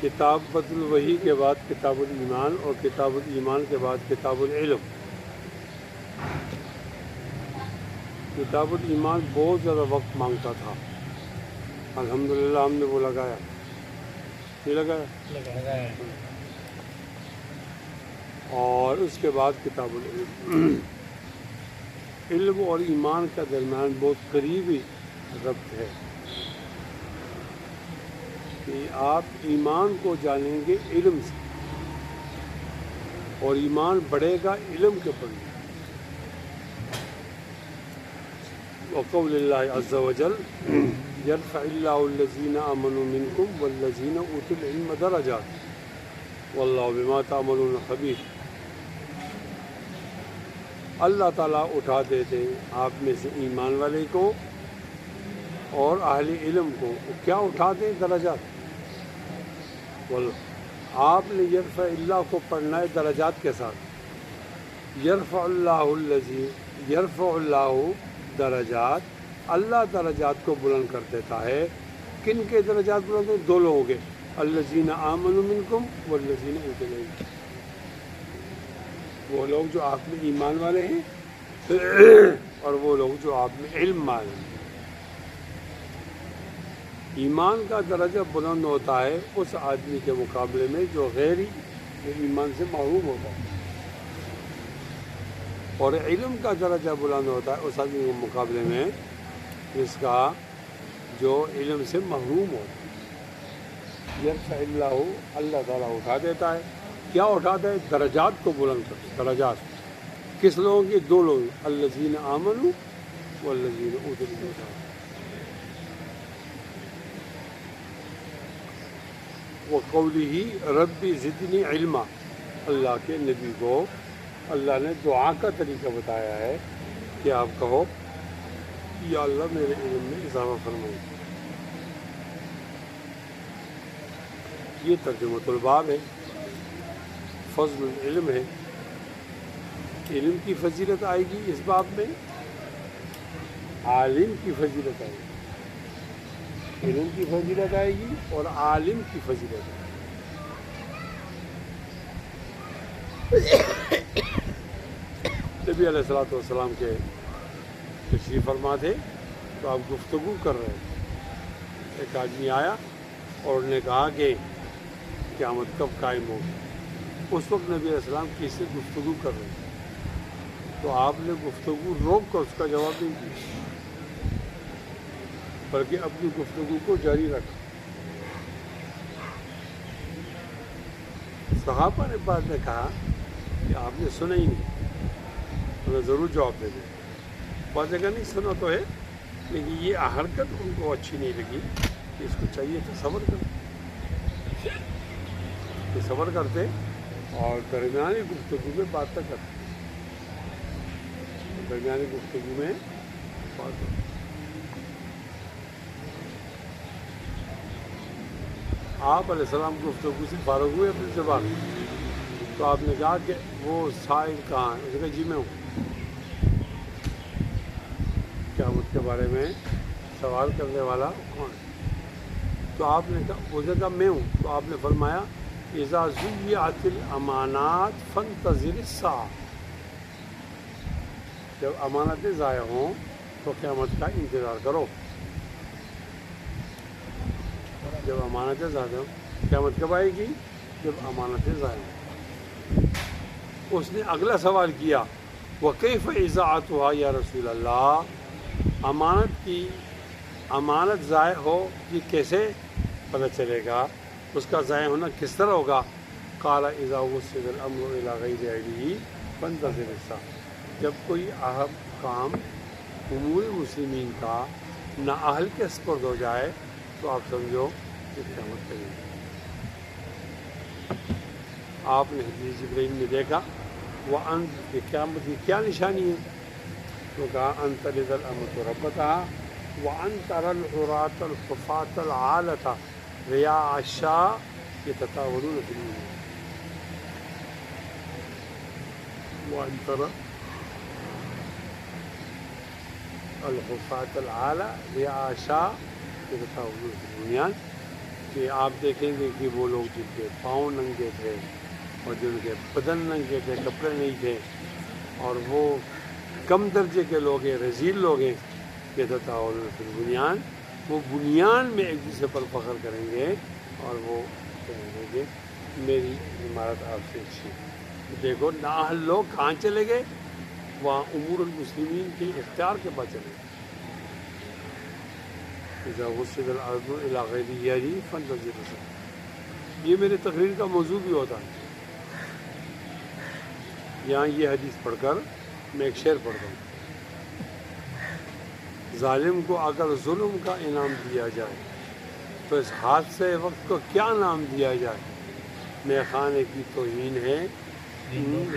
کتابۃ الوحی کے بعد کتاب الایمان اور کتاب الایمان کے بعد کتاب العلم۔ کتاب الایمان بہت زیادہ وقت مانگتا تھا، الحمدللہ ہم نے وہ لگایا، نہیں لگایا، اور اس کے بعد کتاب العلم۔ علم اور ایمان کا درمیان بہت قریبی ربط ہے کہ آپ ایمان کو جانیں گے علم سے، اور ایمان بڑھے گا علم کے پڑھنے۔ وقول اللہ عز وجل یرفع اللہ الذین آمنوا منکم والذین اوتوا العلم درجات واللہ بما تعملون خبیر۔ اللہ تعالیٰ اٹھا دیتے ہیں آپ میں سے ایمان والے کو اور اہل علم کو۔ کیا اٹھاتے ہیں؟ درجات۔ آپ نے یرفع اللہ کو پڑھنا ہے درجات کے ساتھ۔ یرفع اللہ درجات، اللہ درجات کو بلند کر دیتا ہے۔ کن کے درجات بلند ہیں؟ دو لوگوں کے، الذین آمنوا منکم والذین اوتوا العلم۔ وہ لوگ جو آپ میں ایمان والے ہیں اور وہ لوگ جو آپ میں علم والے ہیں۔ ایمان کا درجہ بلند ہوتا ہے اس آدمی کے مقابلے میں جو غیر ایمان سے محروم ہوتا ہے، اور علم کا درجہ بلند ہوتا ہے اس آدمی کے مقابلے میں جس کا جو علم سے محروم ہوتا ہے۔ یرفع اللہ، اللہ تعالیٰ اٹھا دیتا ہے۔ کیا اٹھاتا ہے؟ درجات کو بلند کرتا ہے۔ درجات کس لوگوں کی؟ دو لوگ، الذین آمنوا والذین اوتوا العلم۔ وقولہ ربی زدنی علما، اللہ کے نبی کو اللہ نے دعا کا طریقہ بتایا ہے کہ آپ کہو یا اللہ میرے علم میں اضافہ فرمائے۔ یہ ترجمۃ الباب ہے، فضل العلم ہے۔ علم کی فضیلت آئے گی اس باب میں، عالم کی فضیلت آئے گی۔ علم کی فضیلت آئے گی اور عالم کی فضیلت آئے گی۔ نبی علیہ الصلوۃ والسلام کے تشریف فرما تھے تو آپ گفتگو کر رہے تھے۔ ایک آدمی آیا اور انہوں نے کہا کہ قیامت کب قائم ہوگی۔ اس وقت نبی علیہ السلام کسی سے گفتگو کر رہے تھے تو آپ نے گفتگو روک کر اس کا جواب نہیں دیا، بلکہ اپنی گفتگو کو جاری رکھا۔ صحابہ نے بعد میں کہا کہ آپ نے سنا ہی نہیں، انہیں ضرور جواب دے دیں۔ بعض جگہ نہیں سنا تو ہے، لیکن یہ حرکت ان کو اچھی نہیں لگی کہ اس کو چاہیے تو صبر کرتے، کہ صبر کرتے اور درمیانی گفتگو میں بات نہ کرتے، درمیانی گفتگو میں بات کرتے۔ آپ علیہ السلام گفتگو سے فارغ ہوئے اپنی زبان، تو آپ نے کہا کہ وہ سائل کہاں ہے؟ اس نے کہا جی میں ہوں۔ قیامت کے بارے میں سوال کرنے والا کون ہے؟ تو آپ نے کہا، اس نے کہا میں ہوں۔ تو آپ نے فرمایا اذا ضیعت الامانات فانتظر الساعہ، جب امانتیں ضائع ہوں تو قیامت کا انتظار کرو۔ جب امانتیں ضائع ہوں، قیامت کب آئے گی؟ جب امانتیں ضائع ہوں۔ اس نے اگلا سوال کیا وَكَيْفَ إِذَاعَتُهَا یا رسول اللہ، امانت ضائع ہو یہ کیسے پتہ چلے گا؟ اس کا ضائع ہونا کس طرح ہوگا؟ قال اذا وسد الامر الى غیر اہلہ فانتظر الساعہ، جب کوئی اہم کام امور مسلمین کا نااہل کے سپرد ہو جائے تو آپ سمجھو کہ قیامت کریں گے۔ آپ نے حدیث جبرائیل میں دیکھا وَأَنْتَ، کہ قیامت کی کیا نشانی ہے؟ تو کہا أَن تَلِدَ الْأَمَةُ رَبَّتَهَا وَأَن تَرَى الْعُرَاةَ الْحُفَاةَ الْعَالَةَ رِعَاءَ الشَّاةِ يَتَطَاوَلُونَ فِي الْبُنْيَانِ، وَأَن تَرَى الْحُفَاةَ الْعَالَةَ رِعَاءَ الشَّاةِ يَتَطَاوَلُونَ فِي الْبُنْيَانِ، کہ آپ دیکھیں گے کہ وہ لوگ جن کے پاؤں ننگے تھے اور جن کے بدن ننگے تھے، کپڑے نہیں تھے، اور وہ کم درجے کے لوگ ہیں، رذیل لوگ ہیں، کہ تطاولون فی البنیان، وہ بنیان میں ایک دوسرے پر فخر کریں گے اور وہ کہیں گے کہ میری عمارت آپ سے اچھی ہے۔ دیکھو نااہل لوگ کہاں چلے گئے؟ وہاں امور المسلمین کے اختیار کے پاس چلے گئے۔ اذا وسد الارض الی غیر یاری فانتظر الساعة، یہ میرے تقریر کا موضوع بھی ہوتا ہے۔ یہاں یہ حدیث پڑھ کر میں ایک شعر پڑھتا ہوں، ظالم کو اگر ظلم کا انعام دیا جائے تو اس حادثے وقت کو کیا نام دیا جائے؟ میں خانے کی توہین ہے،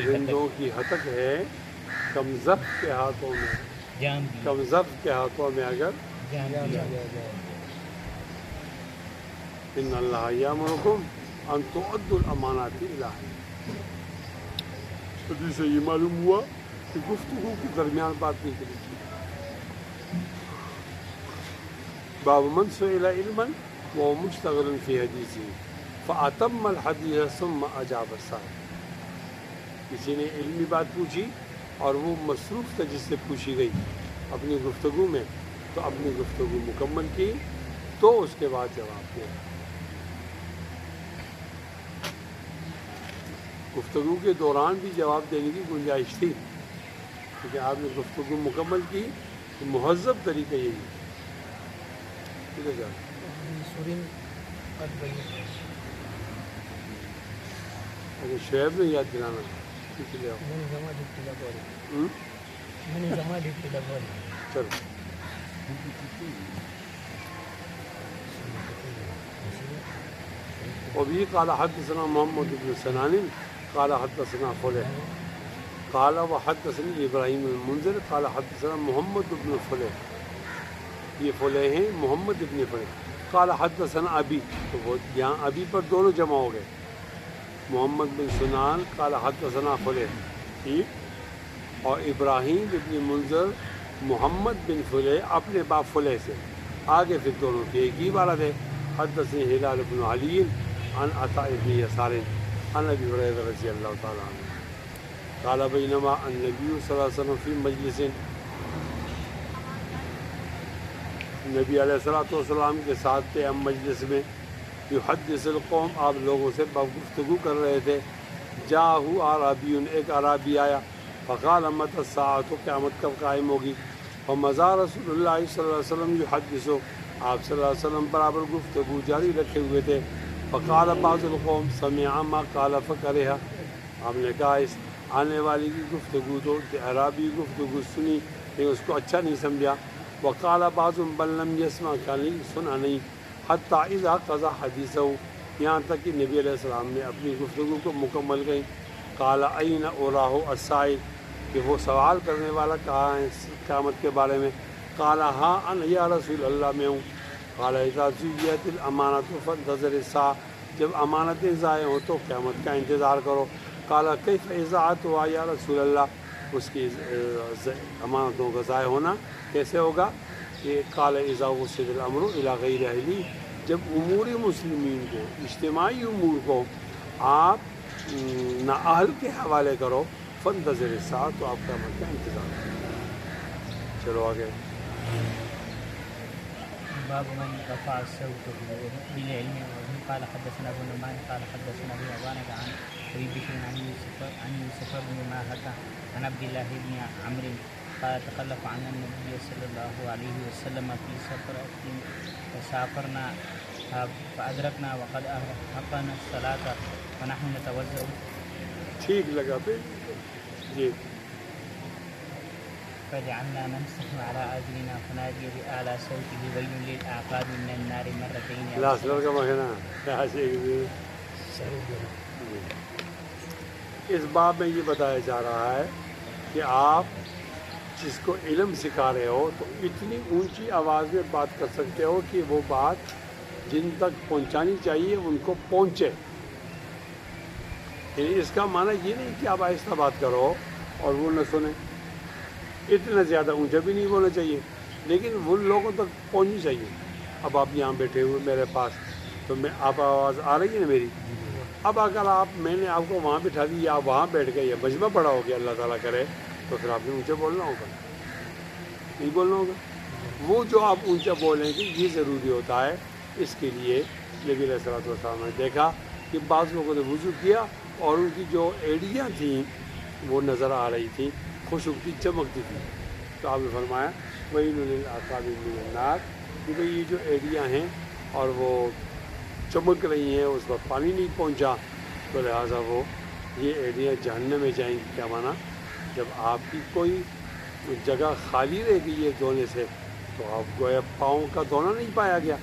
رندوں کی ہتک ہے، کم ضبط کے ہاتھوں میں، کم ضبط کے ہاتھوں میں اگر ان اللہ یامرکم ان تؤدوا الامانات الی، حدیث سے یہ معلوم ہوا کہ گفتگو کے درمیان بات نہیں کرنی چاہیے۔ باب من سئل علما وهو مشتغل في حديثه فأتم الحديث ثم أجاب السائل، کسی نے علمی بات پوچھی اور وہ مصروف تھا جس سے پوچھی گئی اپنی گفتگو میں، تو اپنی گفتگو مکمل کی تو اس کے بعد جواب دیا۔ گفتگو کے دوران بھی جواب دینے کی گنجائش تھی، کیونکہ آپ نے گفتگو مکمل کی تو مہذب طریقہ یہی ہے۔ ٹھیک ہے صاحب، اگر شعیب نے یاد دلانا ٹھیک ہے، چلو۔ وبه قال حدثنا محمد بن سنان قال حدثنا فلح قال وحدثني ابراہیم المنذر قال حدثنا محمد بن فلح، یہ فلح ہیں محمد بن فلح، قال حدثنا ابی، تو وہ یہاں ابی پر دونوں جمع ہو گئے، محمد بن سنان قال حدثنا فلح، ٹھیک، اور ابراہیم بن منذر محمد بن فلح اپنے باپ فلح سے، آگے پھر دونوں کی ایک ہی عبارت ہے، حدثني ہلال بن علی عن عطاء بن یسار عن ابی ہریرہ رضی اللہ تعالیٰ عنہ قال بینما النبی صلی اللہ علیہ وسلم فی مجلس، نبی علیہ الصلوۃ والسلام کے ساتھ تھے ہم مجلس میں، یحدث القوم، آپ لوگوں سے گفتگو کر رہے تھے، جاءہ اعرابی، ایک اعرابی آیا، فقال متی الساعۃ، قیامت کب قائم ہوگی، ومضى رسول اللہ صلی اللہ علیہ وسلم یحدث، آپ صلی اللہ علیہ وسلم برابر گفتگو جاری رکھے ہوئے تھے، فقال بعض القوم سمع ما قال فکرہ، آپ نے کہا اس آنے والی کی گفتگو تو عربی گفتگو سنی لیکن اس کو اچھا نہیں سمجھا، وقال بعض بل لم يسمع، کیا نہیں سنا نہیں، حتی اذا قضى حدیثہ، یہاں تک کہ نبی علیہ السلام نے اپنی گفتگو کو مکمل کی، قال این اراہ السائل، کہ وہ سوال کرنے والا کہاں ہے قیامت کے بارے میں، قال ہاں انا یا رسول اللہ میں ہوں، قال اذا زیت الامانۃ فانتظر الساعہ، جب امانتیں ضائع ہوں تو قیامت کا انتظار کرو، قال کیف اضاعتها یا رسول اللہ، اس کی امانتوں کا ضائع ہونا کیسے ہوگا، کہ قال اذا وسد الامر الی غیر اہلی، جب امور مسلمین کو، اجتماعی امور کو آپ نااہل کے حوالے کرو، فانتظر الساعہ، تو آپ قیامت کا انتظار کرو۔ چلو آگے۔ باب من رفع صوته بالعلم، قال حدثنا ابو نعمان قال حدثنا ابو عوانة عن ابي بشر عن يوسف بن ماهة عن عبد الله بن عمرو قال تخلف عن النبي صلى الله عليه وسلم في سفرة فسافرنا فأدركنا وقد أحقنا الصلاة ونحن نتوضأ، ٹھیک لگا پھر جی، فجعلنا نمسح على أذننا فنادي بأعلى صوته ويل للأعقاب من النار مرتين، لاس لڑکا مخنا اس باب میں یہ بتایا جا رہا ہے کہ آپ جس کو علم سکھا رہے ہو تو اتنی اونچی آواز میں بات کر سکتے ہو کہ وہ بات جن تک پہنچانی چاہیے ان کو پہنچے، یعنی اس کا معنی یہ نہیں کہ آپ آہستہ بات کرو اور وہ نہ سنیں، اتنا زیادہ اونچا بھی نہیں بولنا چاہیے، لیکن وہ لوگوں تک پہنچنی چاہیے۔ اب آپ یہاں بیٹھے ہوئے میرے پاس، تو میں آپ آواز آ رہی ہے نا میری؟ اب اگر میں نے آپ کو وہاں بٹھا دی یا آپ وہاں بیٹھ گئے یا مجمع پڑا ہو گیا اللہ تعالیٰ کرے تو پھر آپ نے اونچا بولنا ہوگا، نہیں بولنا ہوگا. وہ جو آپ اونچا بولیں گے یہ ضروری ہوتا ہے. اس کے لیے نبی علیہ الصلوۃ والسلام نے دیکھا کہ بعض لوگوں نے وضو کیا اور ان کی جو ایڑیاں تھیں وہ نظر آ رہی تھیں، خشک چمکتی تھی، تو آپ نے فرمایا وَيْلٌ لِلْأَعْقَابِ مِنَ النَّارِ، کہ بھئی یہ جو ایڑیاں ہیں اور وہ چمک رہی ہیں، اس وقت پانی نہیں پہنچا تو لہٰذا وہ یہ ایڑیاں جہنم میں جائیں گی. کیا مانا؟ جب آپ کی کوئی جگہ خالی رہ گئی ہے دھونے سے تو آپ گویا پاؤں کا دھونا نہیں پایا گیا،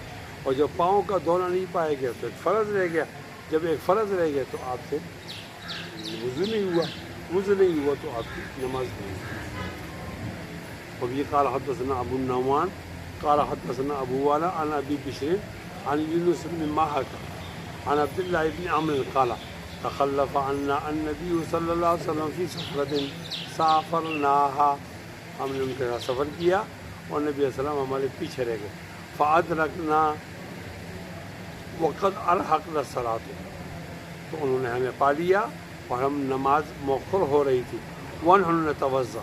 اور جب پاؤں کا دھونا نہیں پایا گیا تو ایک فرض رہ گیا. جب ایک فرض رہ گیا تو آپ سے وضو نہیں ہوا، وضو نہیں ہوا تو آپ کی نماز نہیں ہوئی. وبه قال حدثنا ابو النعمان قال حدثنا ابو والا عن ابي بشر عن يونس بن ماهك عن عبد الله بن عمرو قال تخلف عنا النبي صلی اللہ علیہ وسلم فی سفرة سافرناها، ہم نے ان کے ساتھ سفر کیا اور نبی علیہ السلام ہمارے پیچھے رہ گئے. فادرکنا وقد الحقنا الصلاۃ، تو انہوں نے ہمیں پا لیا اور ہم نماز مؤخر ہو رہی تھی. ونحن نتوضا،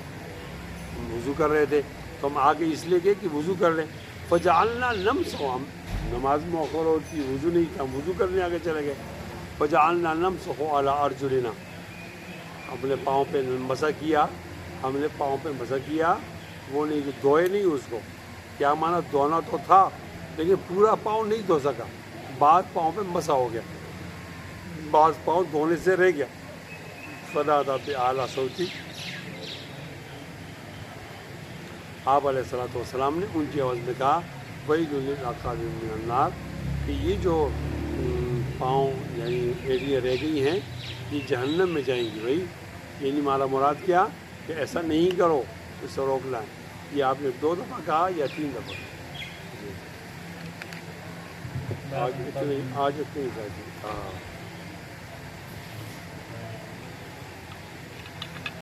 ہم وضو کر رہے تھے تو ہم آگے اس لیے گئے کہ وضو کر لیں. فجعلنا نمسح، ہم نماز مؤخر ہوتی وضو نہیں تھا، ہم وضو کرنے آگے چلے گئے. فجعلنا نمسح علی ارجلنا، اپنے پاؤں پہ مسح کیا، ہم نے پاؤں پہ مسح کیا، وہ نہیں دھوئے نہیں اس کو. کیا مانا؟ دھونا تو تھا لیکن پورا پاؤں نہیں دھو سکا، بعض پاؤں پہ مسح ہو گیا، بعض پاؤں دھونے سے رہ گیا. فنادى بأعلى صوتی، آپ علیہ الصلوۃ والسلام نے اونچی آواز میں کہا وَيْلٌ لِلْأَعْقَابِ مِنَ النَّارِ، کہ یہ جو پاؤں یعنی ایڑیاں رہ گئی ہیں یہ جہنم میں جائیں گی. بھائی یعنی ہمارا مراد کیا کہ ایسا نہیں کرو، اس سے روکنا ہے. یہ آپ نے 2 دفعہ کہا یا 3 دفعہ؟ آج اتنے ہی. ہاں